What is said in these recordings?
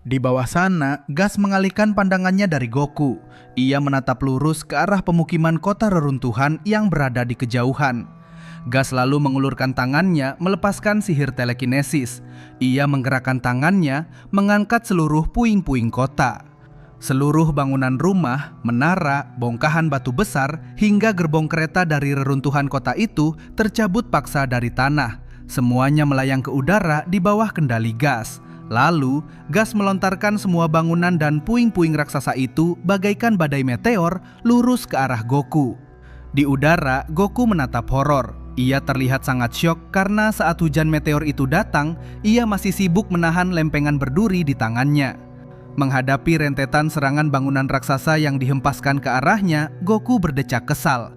Di bawah sana, Gas mengalihkan pandangannya dari Goku. Ia menatap lurus ke arah pemukiman kota reruntuhan yang berada di kejauhan. Gas lalu mengulurkan tangannya melepaskan sihir telekinesis. Ia menggerakkan tangannya mengangkat seluruh puing-puing kota. Seluruh bangunan rumah, menara, bongkahan batu besar, hingga gerbong kereta dari reruntuhan kota itu tercabut paksa dari tanah. Semuanya melayang ke udara di bawah kendali Gas. Lalu, Gas melontarkan semua bangunan dan puing-puing raksasa itu bagaikan badai meteor lurus ke arah Goku. Di udara, Goku menatap horor. Ia terlihat sangat syok karena saat hujan meteor itu datang, ia masih sibuk menahan lempengan berduri di tangannya. Menghadapi rentetan serangan bangunan raksasa yang dihempaskan ke arahnya, Goku berdecak kesal.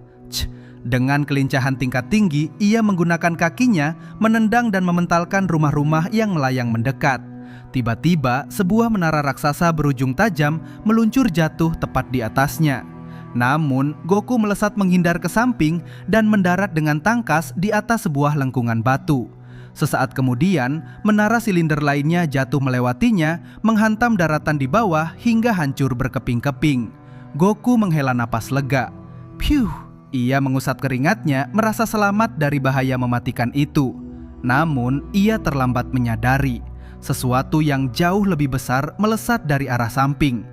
Dengan kelincahan tingkat tinggi, ia menggunakan kakinya menendang dan mementalkan rumah-rumah yang melayang mendekat. Tiba-tiba, sebuah menara raksasa berujung tajam meluncur jatuh tepat di atasnya. Namun, Goku melesat menghindar ke samping dan mendarat dengan tangkas di atas sebuah lengkungan batu. Sesaat kemudian, menara silinder lainnya jatuh melewatinya, menghantam daratan di bawah hingga hancur berkeping-keping. Goku menghela napas lega. Phew, ia mengusap keringatnya merasa selamat dari bahaya mematikan itu. Namun, ia terlambat menyadari sesuatu yang jauh lebih besar melesat dari arah samping.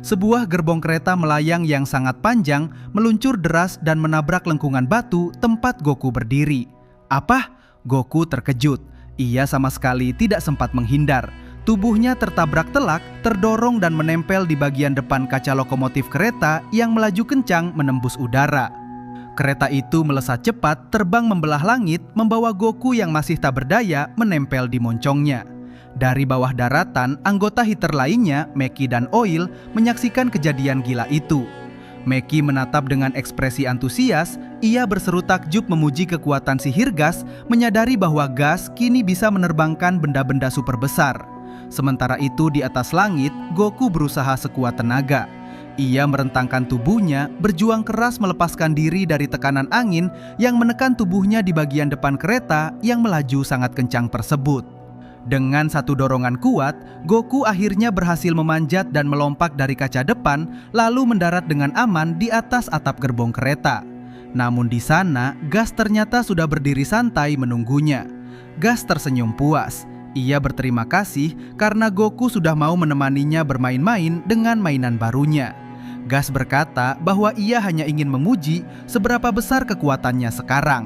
Sebuah gerbong kereta melayang yang sangat panjang meluncur deras dan menabrak lengkungan batu tempat Goku berdiri. Apa? Goku terkejut. Ia sama sekali tidak sempat menghindar. Tubuhnya tertabrak telak, terdorong dan menempel di bagian depan kaca lokomotif kereta yang melaju kencang menembus udara. Kereta itu melesat cepat, terbang membelah langit, membawa Goku yang masih tak berdaya menempel di moncongnya. Dari bawah daratan, anggota Hiter lainnya, Meki dan Oil, menyaksikan kejadian gila itu. Meki menatap dengan ekspresi antusias. Ia berseru takjub memuji kekuatan sihir Gas, menyadari bahwa Gas kini bisa menerbangkan benda-benda super besar. Sementara itu di atas langit, Goku berusaha sekuat tenaga. Ia merentangkan tubuhnya, berjuang keras melepaskan diri dari tekanan angin yang menekan tubuhnya di bagian depan kereta yang melaju sangat kencang tersebut. Dengan satu dorongan kuat, Goku akhirnya berhasil memanjat dan melompat dari kaca depan, lalu mendarat dengan aman di atas atap gerbong kereta. Namun di sana, Gas ternyata sudah berdiri santai menunggunya. Gas tersenyum puas. Ia berterima kasih karena Goku sudah mau menemaninya bermain-main dengan mainan barunya. Gas berkata bahwa ia hanya ingin memuji seberapa besar kekuatannya sekarang.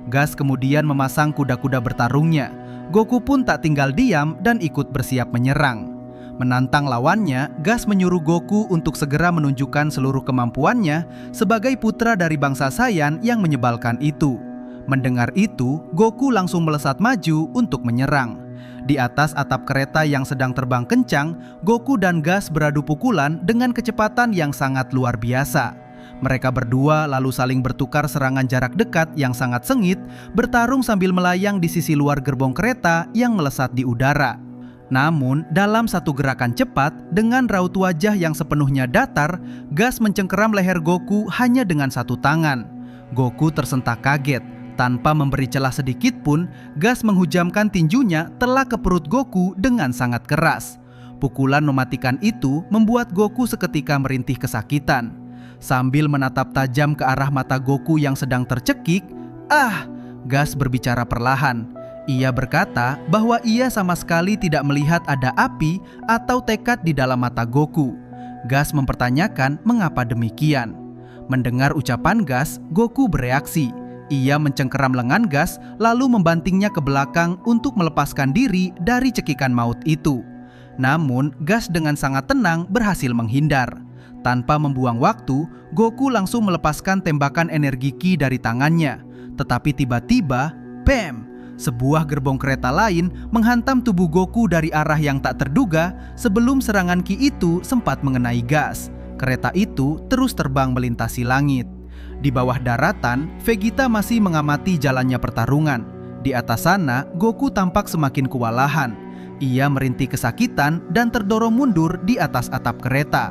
Gas kemudian memasang kuda-kuda bertarungnya. Goku pun tak tinggal diam dan ikut bersiap menyerang. Menantang lawannya, Gas menyuruh Goku untuk segera menunjukkan seluruh kemampuannya sebagai putra dari bangsa Saiyan yang menyebalkan itu. Mendengar itu, Goku langsung melesat maju untuk menyerang. Di atas atap kereta yang sedang terbang kencang, Goku dan Gas beradu pukulan dengan kecepatan yang sangat luar biasa. Mereka berdua lalu saling bertukar serangan jarak dekat yang sangat sengit, bertarung sambil melayang di sisi luar gerbong kereta yang melesat di udara. Namun, dalam satu gerakan cepat, dengan raut wajah yang sepenuhnya datar, Gas mencengkeram leher Goku hanya dengan satu tangan. Goku tersentak kaget. Tanpa memberi celah sedikit pun, Gas menghujamkan tinjunya telak ke perut Goku dengan sangat keras. Pukulan mematikan itu membuat Goku seketika merintih kesakitan. Sambil menatap tajam ke arah mata Goku yang sedang tercekik, Gas berbicara perlahan. Ia berkata bahwa ia sama sekali tidak melihat ada api atau tekad di dalam mata Goku. Gas mempertanyakan mengapa demikian. Mendengar ucapan Gas, Goku bereaksi. Ia mencengkeram lengan Gas lalu membantingnya ke belakang untuk melepaskan diri dari cekikan maut itu. Namun, Gas dengan sangat tenang berhasil menghindar. Tanpa membuang waktu, Goku langsung melepaskan tembakan energi Ki dari tangannya. Tetapi tiba-tiba, bam! Sebuah gerbong kereta lain menghantam tubuh Goku dari arah yang tak terduga sebelum serangan Ki itu sempat mengenai Gas. Kereta itu terus terbang melintasi langit. Di bawah daratan, Vegeta masih mengamati jalannya pertarungan. Di atas sana, Goku tampak semakin kewalahan. Ia merintih kesakitan dan terdorong mundur di atas atap kereta.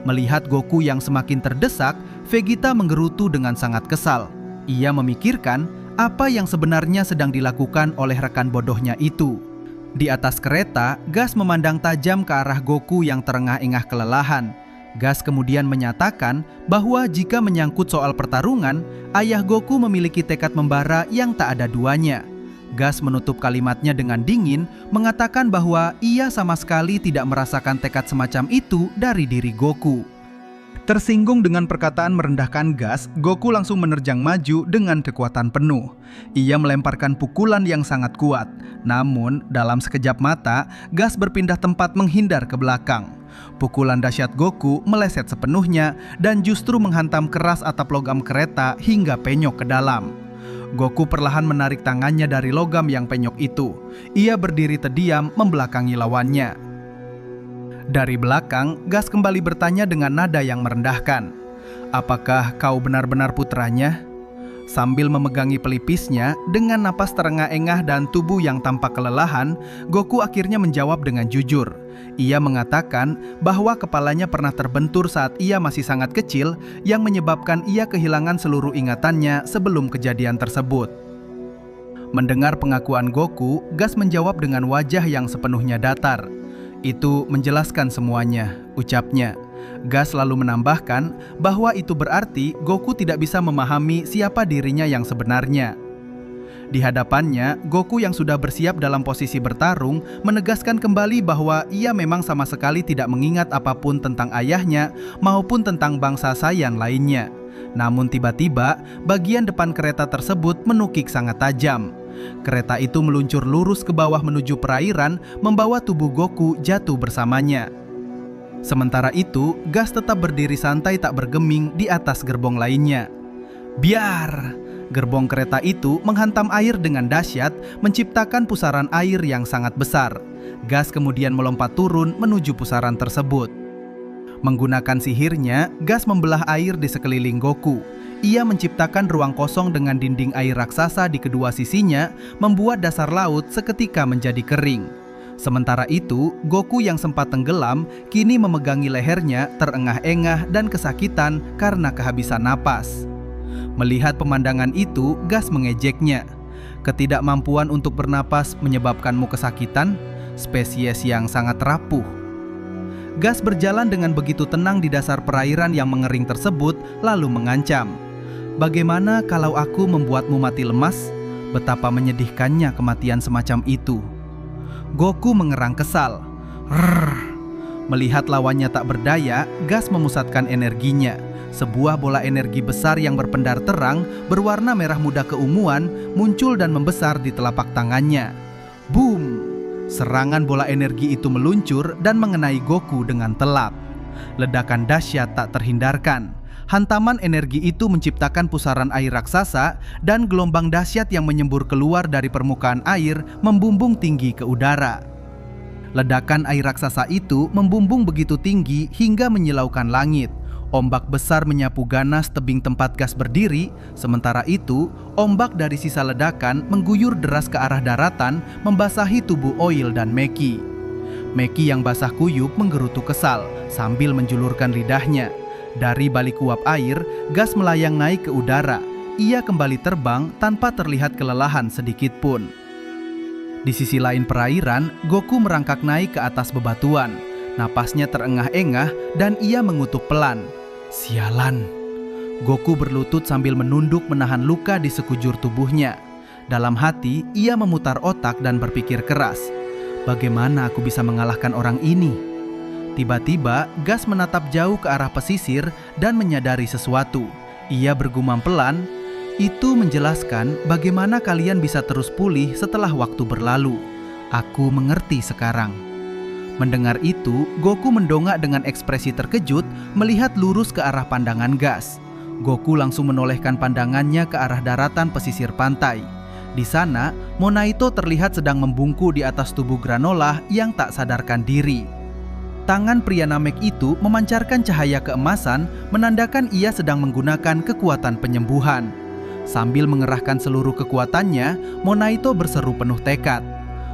Melihat Goku yang semakin terdesak, Vegeta menggerutu dengan sangat kesal. Ia memikirkan apa yang sebenarnya sedang dilakukan oleh rekan bodohnya itu. Di atas kereta, Gas memandang tajam ke arah Goku yang terengah-engah kelelahan. Gas kemudian menyatakan bahwa jika menyangkut soal pertarungan, ayah Goku memiliki tekad membara yang tak ada duanya. Gas menutup kalimatnya dengan dingin, mengatakan bahwa ia sama sekali tidak merasakan tekad semacam itu dari diri Goku. Tersinggung dengan perkataan merendahkan Gas, Goku langsung menerjang maju dengan kekuatan penuh. Ia melemparkan pukulan yang sangat kuat. Namun, dalam sekejap mata, Gas berpindah tempat menghindar ke belakang. Pukulan dahsyat Goku meleset sepenuhnya dan justru menghantam keras atap logam kereta hingga penyok ke dalam. Goku perlahan menarik tangannya dari logam yang penyok itu. Ia berdiri terdiam membelakangi lawannya. Dari belakang, Gas kembali bertanya dengan nada yang merendahkan. "Apakah kau benar-benar putranya?" Sambil memegangi pelipisnya, dengan napas terengah-engah dan tubuh yang tampak kelelahan, Goku akhirnya menjawab dengan jujur. Ia mengatakan bahwa kepalanya pernah terbentur saat ia masih sangat kecil, yang menyebabkan ia kehilangan seluruh ingatannya sebelum kejadian tersebut. Mendengar pengakuan Goku, Gas menjawab dengan wajah yang sepenuhnya datar. "Itu menjelaskan semuanya," ucapnya. Gas lalu menambahkan bahwa itu berarti Goku tidak bisa memahami siapa dirinya yang sebenarnya. Di hadapannya, Goku yang sudah bersiap dalam posisi bertarung menegaskan kembali bahwa ia memang sama sekali tidak mengingat apapun tentang ayahnya maupun tentang bangsa Saiyan lainnya. Namun tiba-tiba, bagian depan kereta tersebut menukik sangat tajam. Kereta itu meluncur lurus ke bawah menuju perairan, membawa tubuh Goku jatuh bersamanya. Sementara itu, Gas tetap berdiri santai tak bergeming di atas gerbong lainnya. Biar! Gerbong kereta itu menghantam air dengan dahsyat, menciptakan pusaran air yang sangat besar. Gas kemudian melompat turun menuju pusaran tersebut. Menggunakan sihirnya, Gas membelah air di sekeliling Goku. Ia menciptakan ruang kosong dengan dinding air raksasa di kedua sisinya, membuat dasar laut seketika menjadi kering. Sementara itu, Goku yang sempat tenggelam kini memegangi lehernya terengah-engah dan kesakitan karena kehabisan napas. Melihat pemandangan itu, Gas mengejeknya. "Ketidakmampuan untuk bernapas menyebabkanmu kesakitan? Spesies yang sangat rapuh." Gas berjalan dengan begitu tenang di dasar perairan yang mengering tersebut, lalu mengancam. "Bagaimana kalau aku membuatmu mati lemas? Betapa menyedihkannya kematian semacam itu." Goku mengerang kesal. "Rrrr." Melihat lawannya tak berdaya, Gas memusatkan energinya. Sebuah bola energi besar yang berpendar terang, berwarna merah muda keunguan, muncul dan membesar di telapak tangannya. Boom! Serangan bola energi itu meluncur dan mengenai Goku dengan telak. Ledakan dahsyat tak terhindarkan. Hantaman energi itu menciptakan pusaran air raksasa dan gelombang dahsyat yang menyembur keluar dari permukaan air membumbung tinggi ke udara. Ledakan air raksasa itu membumbung begitu tinggi hingga menyilaukan langit. Ombak besar menyapu ganas tebing tempat Gas berdiri. Sementara itu, ombak dari sisa ledakan mengguyur deras ke arah daratan, membasahi tubuh Oil dan Meki. Meki yang basah kuyup menggerutu kesal sambil menjulurkan lidahnya. Dari balik uap air, Gas melayang naik ke udara. Ia kembali terbang tanpa terlihat kelelahan sedikit pun. Di sisi lain perairan, Goku merangkak naik ke atas bebatuan. Napasnya terengah-engah dan ia mengutuk pelan. "Sialan!" Goku berlutut sambil menunduk menahan luka di sekujur tubuhnya. Dalam hati, ia memutar otak dan berpikir keras. Bagaimana aku bisa mengalahkan orang ini? Tiba-tiba, Gas menatap jauh ke arah pesisir dan menyadari sesuatu. Ia bergumam pelan, "Itu menjelaskan bagaimana kalian bisa terus pulih setelah waktu berlalu. Aku mengerti sekarang." Mendengar itu, Goku mendongak dengan ekspresi terkejut melihat lurus ke arah pandangan Gas. Goku langsung menolehkan pandangannya ke arah daratan pesisir pantai. Di sana, Monaito terlihat sedang membungkuk di atas tubuh Granola yang tak sadarkan diri. Tangan pria Namek itu memancarkan cahaya keemasan, menandakan ia sedang menggunakan kekuatan penyembuhan. Sambil mengerahkan seluruh kekuatannya, Monaito berseru penuh tekad.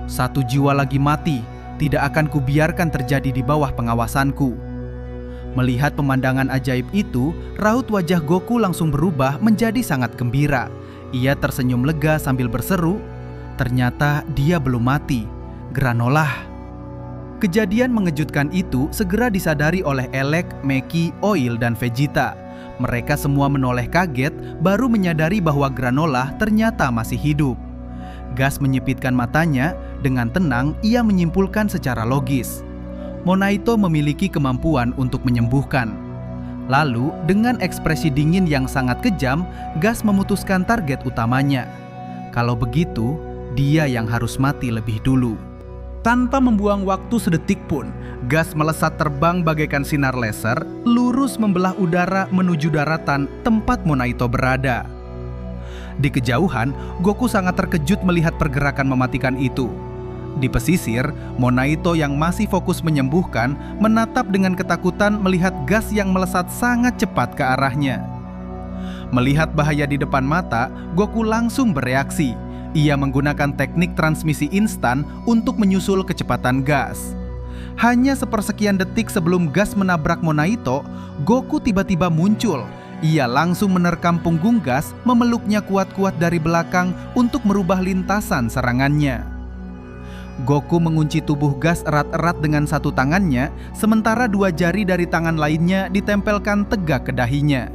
"Satu jiwa lagi mati, tidak akan kubiarkan terjadi di bawah pengawasanku." Melihat pemandangan ajaib itu, raut wajah Goku langsung berubah menjadi sangat gembira. Ia tersenyum lega sambil berseru, "Ternyata dia belum mati." granola. Kejadian mengejutkan itu segera disadari oleh Elec, Meki, Oil, dan Vegeta. Mereka semua menoleh kaget, baru menyadari bahwa granola ternyata masih hidup. Gas menyipitkan matanya, dengan tenang ia menyimpulkan secara logis. Monaito memiliki kemampuan untuk menyembuhkan. Lalu, dengan ekspresi dingin yang sangat kejam, Gas memutuskan target utamanya. Kalau begitu, dia yang harus mati lebih dulu. Tanpa membuang waktu sedetik pun, Gas melesat terbang bagaikan sinar laser, lurus membelah udara menuju daratan tempat Monaito berada. Di kejauhan, Goku sangat terkejut melihat pergerakan mematikan itu. Di pesisir, Monaito yang masih fokus menyembuhkan menatap dengan ketakutan melihat Gas yang melesat sangat cepat ke arahnya. Melihat bahaya di depan mata, Goku langsung bereaksi. Ia menggunakan teknik transmisi instan untuk menyusul kecepatan Gas. Hanya sepersekian detik sebelum Gas menabrak Monaito, Goku tiba-tiba muncul. Ia langsung menerkam punggung Gas, memeluknya kuat-kuat dari belakang untuk merubah lintasan serangannya. Goku mengunci tubuh Gas erat-erat dengan satu tangannya, sementara dua jari dari tangan lainnya ditempelkan tegak ke dahinya.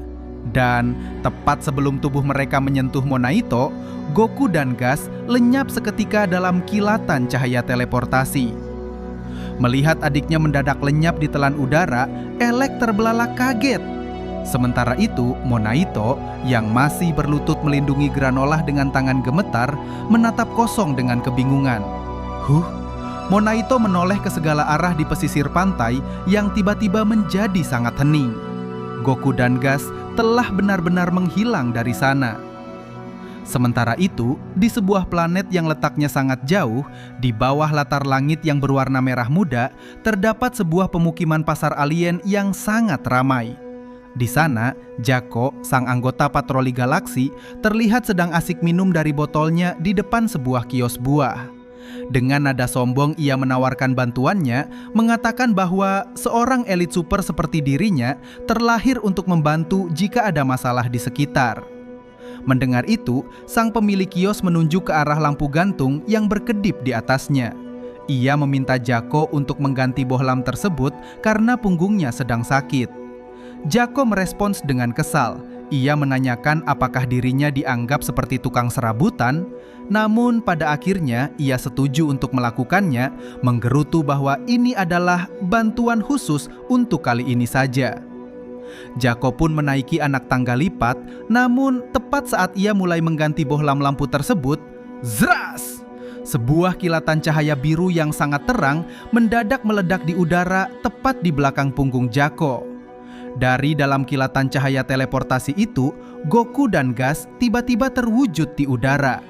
Dan tepat sebelum tubuh mereka menyentuh Monaito, Goku dan Gas lenyap seketika dalam kilatan cahaya teleportasi. Melihat adiknya mendadak lenyap di telan udara, Elec terbelalak kaget. Sementara itu, Monaito yang masih berlutut melindungi granola dengan tangan gemetar, menatap kosong dengan kebingungan. Monaito menoleh ke segala arah di pesisir pantai yang tiba-tiba menjadi sangat hening. Goku dan Gas telah benar-benar menghilang dari sana. Sementara itu, di sebuah planet yang letaknya sangat jauh, di bawah latar langit yang berwarna merah muda, terdapat sebuah pemukiman pasar alien yang sangat ramai. Di sana, Jaco, sang anggota patroli galaksi, terlihat sedang asik minum dari botolnya di depan sebuah kios buah. Dengan nada sombong ia menawarkan bantuannya, mengatakan bahwa seorang elit super seperti dirinya terlahir untuk membantu jika ada masalah di sekitar. Mendengar itu, sang pemilik kios menunjuk ke arah lampu gantung yang berkedip di atasnya. Ia meminta Jaco untuk mengganti bohlam tersebut karena punggungnya sedang sakit. Jaco merespons dengan kesal. Ia menanyakan apakah dirinya dianggap seperti tukang serabutan, namun pada akhirnya ia setuju untuk melakukannya, menggerutu bahwa ini adalah bantuan khusus untuk kali ini saja. Jaco pun menaiki anak tangga lipat, namun tepat saat ia mulai mengganti bohlam lampu tersebut, zras! Sebuah kilatan cahaya biru yang sangat terang mendadak meledak di udara tepat di belakang punggung Jaco. Dari dalam kilatan cahaya teleportasi itu, Goku dan Gas tiba-tiba terwujud di udara.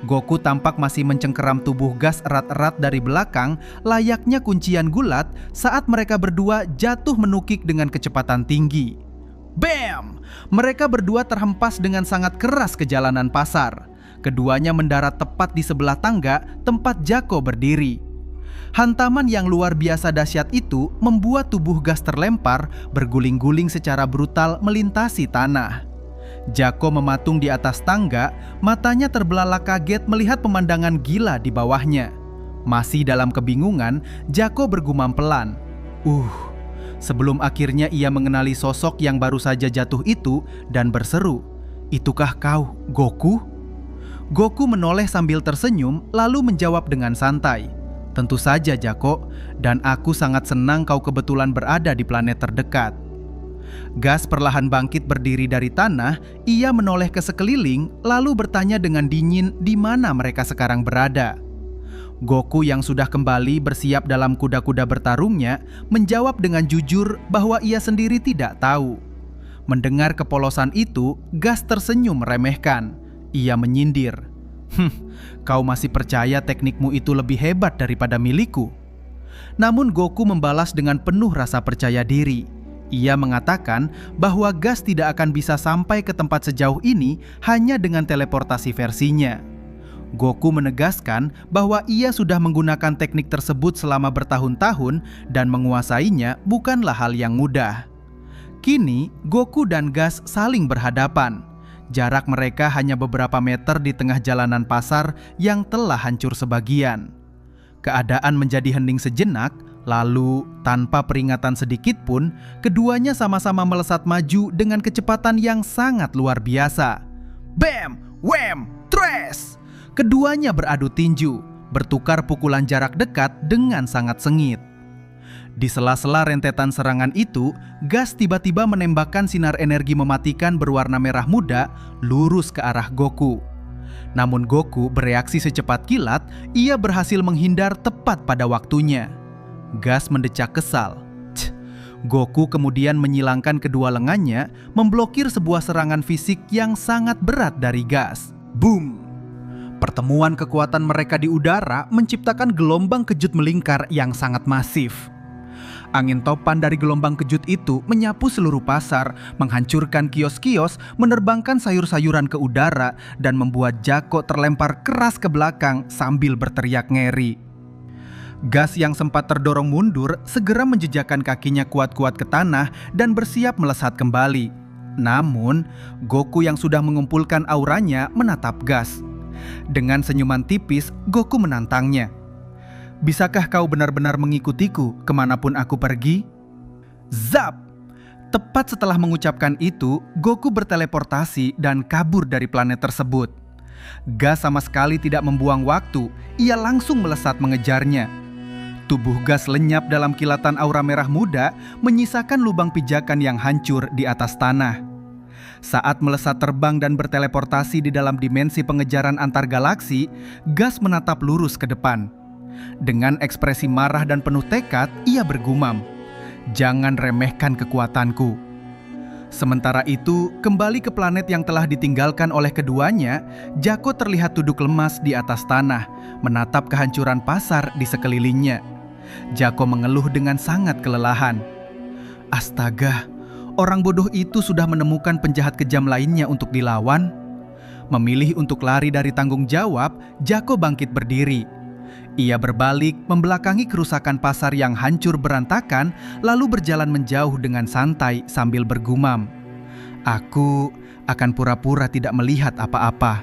Goku tampak masih mencengkeram tubuh Gas erat-erat dari belakang, layaknya kuncian gulat saat mereka berdua jatuh menukik dengan kecepatan tinggi. Bam! Mereka berdua terhempas dengan sangat keras ke jalanan pasar. Keduanya mendarat tepat di sebelah tangga tempat Jaco berdiri. Hantaman yang luar biasa dahsyat itu membuat tubuh Gas terlempar, berguling-guling secara brutal melintasi tanah. Jaco mematung di atas tangga, matanya terbelalak kaget melihat pemandangan gila di bawahnya. Masih dalam kebingungan, Jaco bergumam pelan. Sebelum akhirnya ia mengenali sosok yang baru saja jatuh itu dan berseru, "Itukah kau, Goku?" Goku menoleh sambil tersenyum, lalu menjawab dengan santai, "Tentu saja, Jaco, dan aku sangat senang kau kebetulan berada di planet terdekat." Gas perlahan bangkit berdiri dari tanah, ia menoleh ke sekeliling, lalu bertanya dengan dingin di mana mereka sekarang berada. Goku yang sudah kembali bersiap dalam kuda-kuda bertarungnya, menjawab dengan jujur bahwa ia sendiri tidak tahu. Mendengar kepolosan itu, Gas tersenyum meremehkan. Ia menyindir, "Kau masih percaya teknikmu itu lebih hebat daripada milikku?" Namun Goku membalas dengan penuh rasa percaya diri. Ia mengatakan bahwa Gas tidak akan bisa sampai ke tempat sejauh ini hanya dengan teleportasi versinya. Goku menegaskan bahwa ia sudah menggunakan teknik tersebut selama bertahun-tahun dan menguasainya bukanlah hal yang mudah. Kini, Goku dan Gas saling berhadapan. Jarak mereka hanya beberapa meter di tengah jalanan pasar yang telah hancur sebagian. Keadaan menjadi hening sejenak, lalu tanpa peringatan sedikit pun, keduanya sama-sama melesat maju dengan kecepatan yang sangat luar biasa. Bam! Wham! Tres! Keduanya beradu tinju, bertukar pukulan jarak dekat dengan sangat sengit. Di sela-sela rentetan serangan itu, Gas tiba-tiba menembakkan sinar energi mematikan berwarna merah muda lurus ke arah Goku. Namun Goku bereaksi secepat kilat, ia berhasil menghindar tepat pada waktunya. Gas mendecak kesal. Goku kemudian menyilangkan kedua lengannya, memblokir sebuah serangan fisik yang sangat berat dari Gas. Boom! Pertemuan kekuatan mereka di udara menciptakan gelombang kejut melingkar yang sangat masif. Angin topan dari gelombang kejut itu menyapu seluruh pasar, menghancurkan kios-kios, menerbangkan sayur-sayuran ke udara, dan membuat Jaco terlempar keras ke belakang sambil berteriak ngeri. Gas yang sempat terdorong mundur segera menjejakkan kakinya kuat-kuat ke tanah dan bersiap melesat kembali. Namun, Goku yang sudah mengumpulkan auranya menatap Gas. Dengan senyuman tipis, Goku menantangnya. "Bisakah kau benar-benar mengikutiku kemanapun aku pergi?" Zap! Tepat setelah mengucapkan itu, Goku berteleportasi dan kabur dari planet tersebut. Gas sama sekali tidak membuang waktu, ia langsung melesat mengejarnya. Tubuh Gas lenyap dalam kilatan aura merah muda, menyisakan lubang pijakan yang hancur di atas tanah. Saat melesat terbang dan berteleportasi di dalam dimensi pengejaran antar galaksi, Gas menatap lurus ke depan. Dengan ekspresi marah dan penuh tekad, ia bergumam, "Jangan remehkan kekuatanku." Sementara itu, kembali ke planet yang telah ditinggalkan oleh keduanya, Jaco terlihat duduk lemas di atas tanah, menatap kehancuran pasar di sekelilingnya. Jaco mengeluh dengan sangat kelelahan. "Astaga, orang bodoh itu sudah menemukan penjahat kejam lainnya untuk dilawan." Memilih untuk lari dari tanggung jawab, Jaco bangkit berdiri. Ia berbalik, membelakangi kerusakan pasar yang hancur berantakan, lalu berjalan menjauh dengan santai sambil bergumam, "Aku akan pura-pura tidak melihat apa-apa."